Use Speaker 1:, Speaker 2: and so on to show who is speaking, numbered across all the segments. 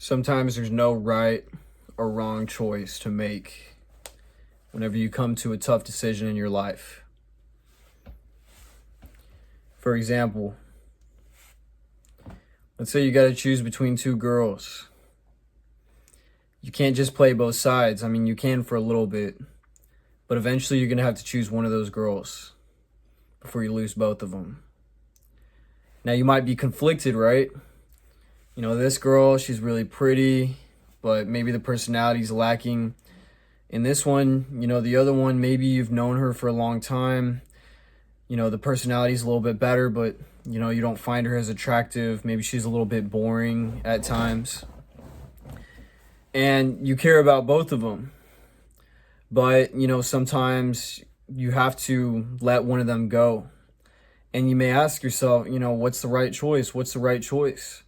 Speaker 1: Sometimes there's no right or wrong choice to make whenever you come to a tough decision in your life. For example, let's say you got to choose between two girls. You can't just play both sides. I mean, you can for a little bit, but eventually you're going to have to choose one of those girls before you lose both of them. Now, you might be conflicted, right? You know, this girl, she's really pretty, but maybe the personality's lacking. In this one, you know, the other one, maybe you've known her for a long time. You know, the personality's a little bit better, but, you know, you don't find her as attractive. Maybe she's a little bit boring at times. And you care about both of them. But, you know, sometimes you have to let one of them go. And you may ask yourself, you know, what's the right choice? What's the right choice?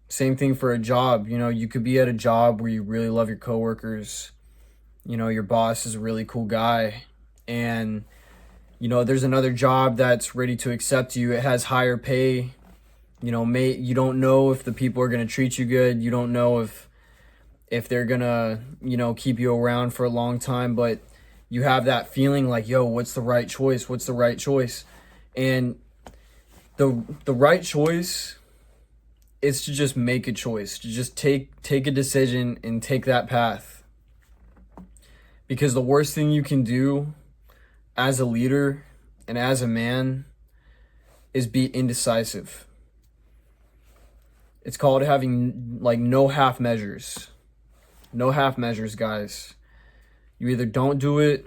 Speaker 1: Same thing for a job. You know, you could be at a job where you really love your coworkers. You know, your boss is a really cool guy. And, you know, there's another job that's ready to accept you. It has higher pay. You know, you don't know if the people are going to treat you good. You don't know if they're going to, you know, keep you around for a long time. But you have that feeling like, yo, what's the right choice? What's the right choice? And the right choice is to just make a choice, to just take a decision and take that path. Because the worst thing you can do as a leader and as a man is be indecisive. It's called having like no half measures. No half measures, guys. You either don't do it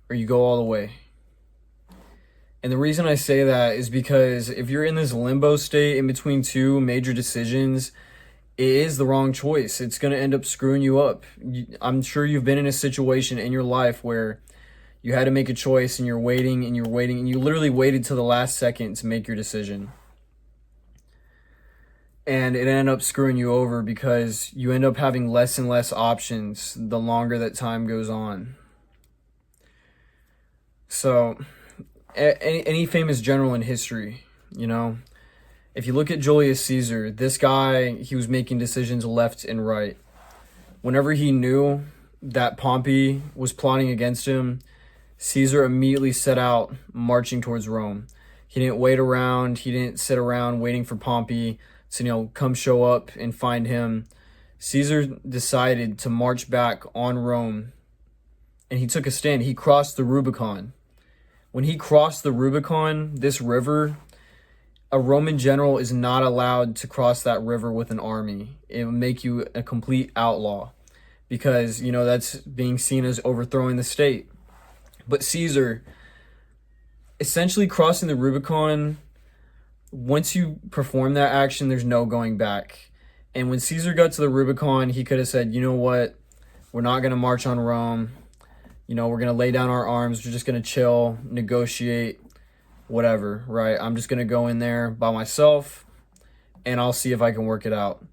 Speaker 1: or you go all the way. And the reason I say that is because if you're in this limbo state in between two major decisions, it is the wrong choice. It's going to end up screwing you up. I'm sure you've been in a situation in your life where you had to make a choice and you're waiting and you're waiting and you literally waited till the last second to make your decision. And it ended up screwing you over because you end up having less and less options the longer that time goes on. So any famous general in history, you know, if you look at Julius Caesar, this guy, he was making decisions left and right. Whenever he knew that Pompey was plotting against him, Caesar immediately set out marching towards Rome. He didn't wait around. He didn't sit around waiting for Pompey to, you know, come show up and find him. Caesar decided to march back on Rome, and he took a stand. He crossed the Rubicon. When he crossed the Rubicon, this river, a Roman general is not allowed to cross that river with an army. It would make you a complete outlaw because, you know, that's being seen as overthrowing the state. But Caesar, essentially crossing the Rubicon, once you perform that action, there's no going back. And when Caesar got to the Rubicon, he could have said, you know what, we're not going to march on Rome. You know, we're going to lay down our arms. We're just going to chill, negotiate, whatever, right? I'm just going to go in there by myself and I'll see if I can work it out.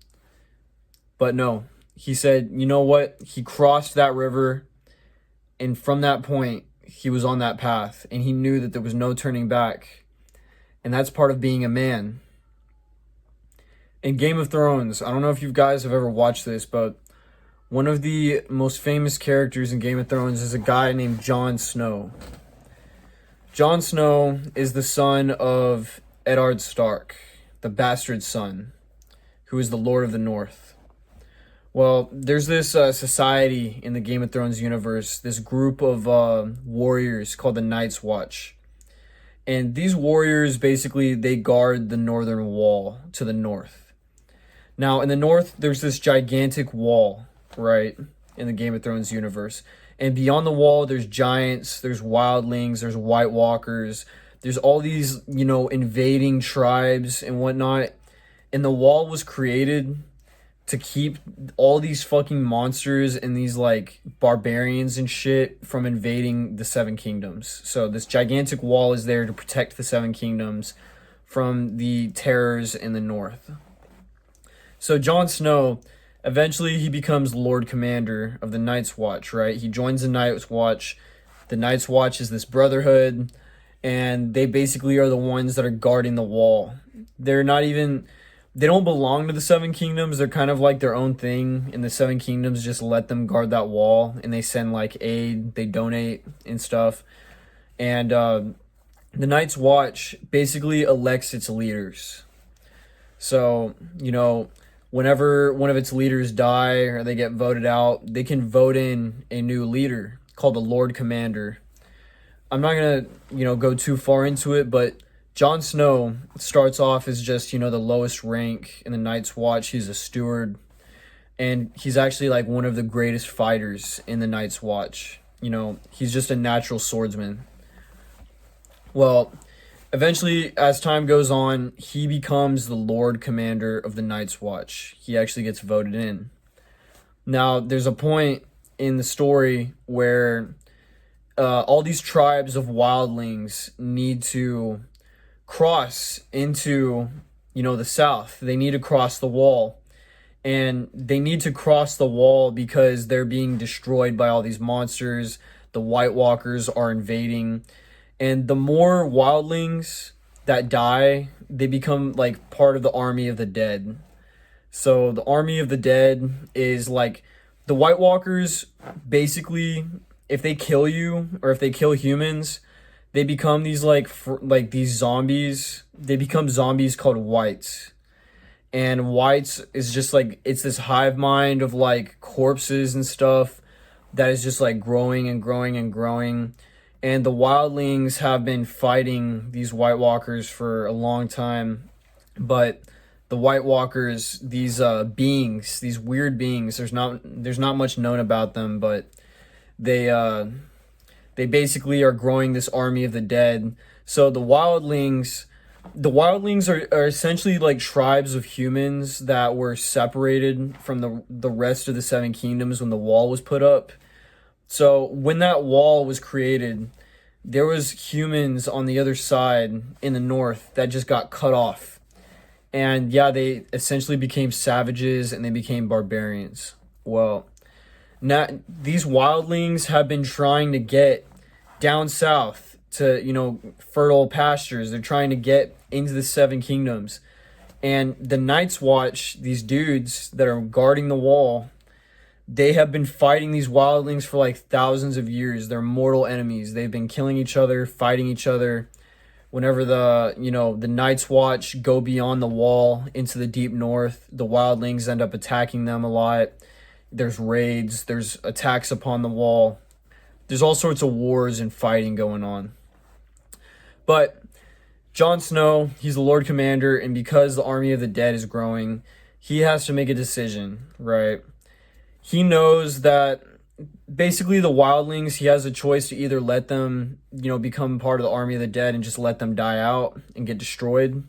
Speaker 1: But no, he said, you know what? He crossed that river, and from that point, he was on that path and he knew that there was no turning back. And that's part of being a man. In Game of Thrones, I don't know if you guys have ever watched this, but one of the most famous characters in Game of Thrones is a guy named Jon Snow. Jon Snow is the son of Eddard Stark, the bastard son, who is the Lord of the North. Well, there's this society in the Game of Thrones universe, this group of warriors called the Night's Watch. And these warriors, basically, they guard the northern wall to the north. Now, in the north, there's this gigantic wall, right, in the Game of Thrones universe. And beyond the wall, there's giants, there's wildlings, there's White Walkers, there's all these, you know, invading tribes and whatnot. And the wall was created to keep all these fucking monsters and these, like, barbarians and shit from invading the Seven Kingdoms. So this gigantic wall is there to protect the Seven Kingdoms from the terrors in the north. So Jon Snow, eventually he becomes Lord Commander of the Night's Watch, right? He joins the Night's Watch. The Night's Watch is this brotherhood, and they basically are the ones that are guarding the wall. They're not even they don't belong to the Seven Kingdoms. They're kind of like their own thing, and the Seven Kingdoms just let them guard that wall, and they send like aid, they donate and stuff. And the Night's Watch basically elects its leaders. So, whenever one of its leaders die or they get voted out, they can vote in a new leader called the Lord Commander. I'm not going to, go too far into it, but Jon Snow starts off as just, the lowest rank in the Night's Watch. He's a steward, and he's actually like one of the greatest fighters in the Night's Watch. He's just a natural swordsman. Well, eventually, as time goes on, he becomes the Lord Commander of the Night's Watch. He actually gets voted in. Now, there's a point in the story where all these tribes of wildlings need to cross into, the south. They need to cross the wall. And they need to cross the wall because they're being destroyed by all these monsters. The White Walkers are invading. And the more wildlings that die, they become like part of the army of the dead. So the army of the dead is like the White Walkers. Basically, if they kill you or if they kill humans, they become these like these zombies. They become zombies called whites. And whites is just like, it's this hive mind of like corpses and stuff that is just like growing and growing and growing. And the wildlings have been fighting these White Walkers for a long time. But the White Walkers, these beings, these weird beings, there's not much known about them, but they basically are growing this army of the dead. So the wildlings are essentially like tribes of humans that were separated from the rest of the Seven Kingdoms when the wall was put up. So when that wall was created, there was humans on the other side in the north that just got cut off. And yeah, they essentially became savages and they became barbarians. Well, now these wildlings have been trying to get down south to, fertile pastures. They're trying to get into the Seven Kingdoms. And the Night's Watch, these dudes that are guarding the wall, they have been fighting these wildlings for like thousands of years. They're mortal enemies. They've been killing each other, fighting each other. Whenever the Night's Watch go beyond the wall into the deep north, the wildlings end up attacking them a lot. There's raids, there's attacks upon the wall. There's all sorts of wars and fighting going on. But Jon Snow, he's the Lord Commander, and because the army of the dead is growing, he has to make a decision, right? He knows that basically the wildlings, he has a choice to either let them, become part of the army of the dead and just let them die out and get destroyed,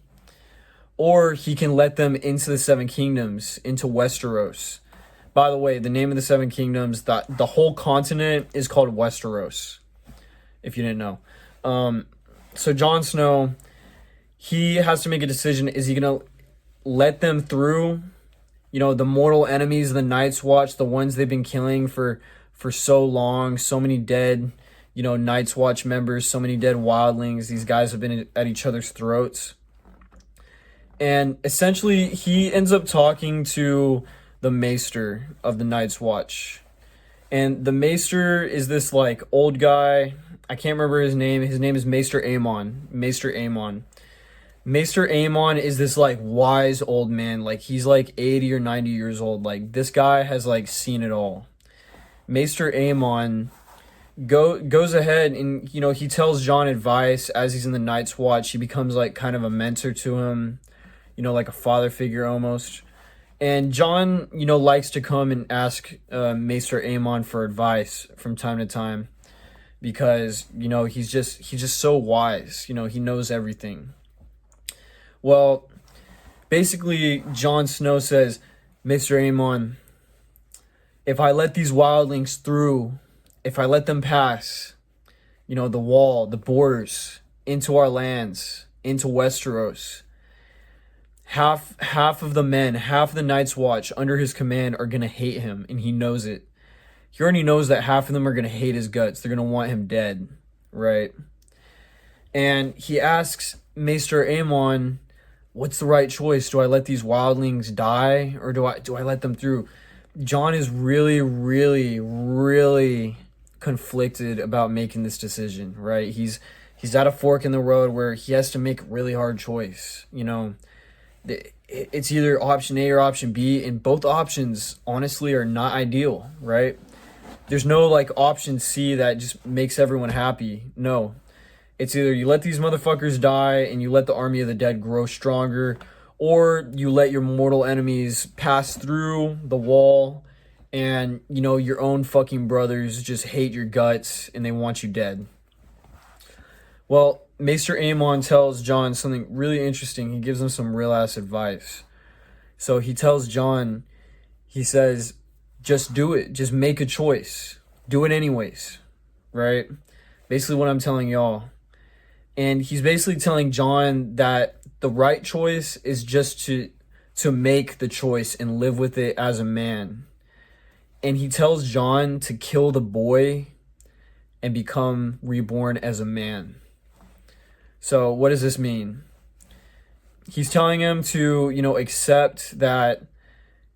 Speaker 1: or he can let them into the Seven Kingdoms, into Westeros. By the way, the name of the Seven Kingdoms, the whole continent is called Westeros, if you didn't know. So Jon Snow, he has to make a decision. Is he going to let them through, the mortal enemies of the Night's Watch, the ones they've been killing for so long, so many dead, Night's Watch members, so many dead wildlings. These guys have been at each other's throats. And essentially, he ends up talking to the Maester of the Night's Watch. And the Maester is this like old guy. I can't remember his name. His name is Maester Aemon. Maester Aemon. Maester Aemon is this like wise old man. Like he's like 80 or 90 years old. Like this guy has like seen it all. Maester Aemon goes ahead and he tells Jon advice as he's in the Night's Watch. He becomes like kind of a mentor to him, like a father figure almost. And Jon, likes to come and ask Maester Aemon for advice from time to time because, he's just so wise. He knows everything. Well, basically, Jon Snow says, Maester Aemon, if I let these wildlings through, if I let them pass, the wall, the borders, into our lands, into Westeros, half of the men, half of the Night's Watch under his command are going to hate him, and he knows it. He already knows that half of them are going to hate his guts. They're going to want him dead, right? And he asks Maester Aemon, what's the right choice? Do I let these wildlings die, or do I let them through? Jon is really, really, really conflicted about making this decision, right? He's at a fork in the road where he has to make a really hard choice. You know, it's either option A or option B, and both options honestly are not ideal, right? There's no like option C that just makes everyone happy. No. It's either you let these motherfuckers die and you let the army of the dead grow stronger, or you let your mortal enemies pass through the wall and, you know, your own fucking brothers just hate your guts and they want you dead. Well, Maester Aemon tells Jon something really interesting. He gives him some real ass advice. So he tells Jon, he says, just do it. Just make a choice. Do it anyways. Right? Basically what I'm telling y'all. And he's basically telling Jon that the right choice is just to make the choice and live with it as a man. And he tells Jon to kill the boy and become reborn as a man. So what does this mean? He's telling him to, you know, accept that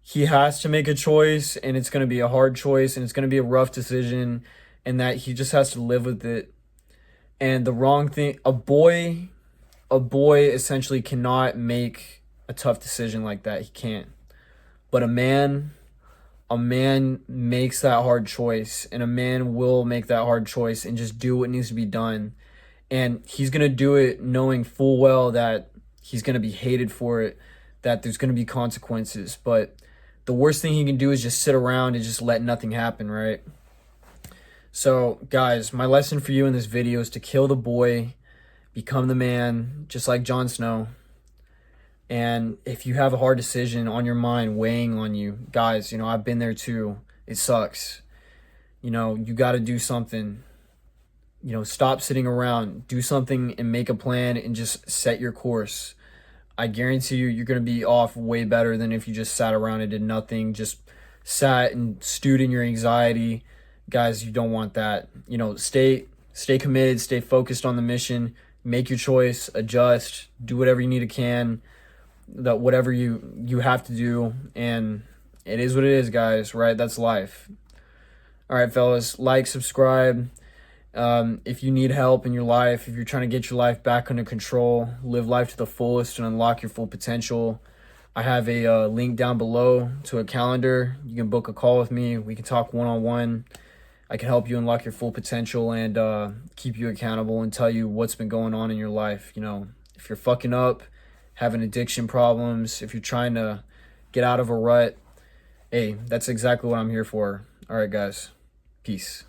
Speaker 1: he has to make a choice, and it's going to be a hard choice, and it's going to be a rough decision, and that he just has to live with it. And the wrong thing, a boy essentially cannot make a tough decision like that. He can't. But a man makes that hard choice, and a man will make that hard choice and just do what needs to be done. And he's going to do it knowing full well that he's going to be hated for it, that there's going to be consequences. But the worst thing he can do is just sit around and just let nothing happen, right? So, guys, my lesson for you in this video is to kill the boy, become the man, just like Jon Snow. And if you have a hard decision on your mind weighing on you, guys, you know, I've been there too. It sucks. You know, you got to do something. You know, stop sitting around. Do something and make a plan and just set your course. I guarantee you, you're going to be off way better than if you just sat around and did nothing, just sat and stewed in your anxiety. Guys, you don't want that. You know, stay committed, stay focused on the mission, make your choice, adjust, do whatever you need to can, that whatever you have to do, and it is what it is, guys, right? That's life. All right, fellas, like, subscribe. If you need help in your life, if you're trying to get your life back under control, live life to the fullest and unlock your full potential, I have a link down below to a calendar. You can book a call with me. We can talk one-on-one. I can help you unlock your full potential and keep you accountable and tell you what's been going on in your life. You know, if you're fucking up, having addiction problems, if you're trying to get out of a rut, hey, that's exactly what I'm here for. All right, guys. Peace.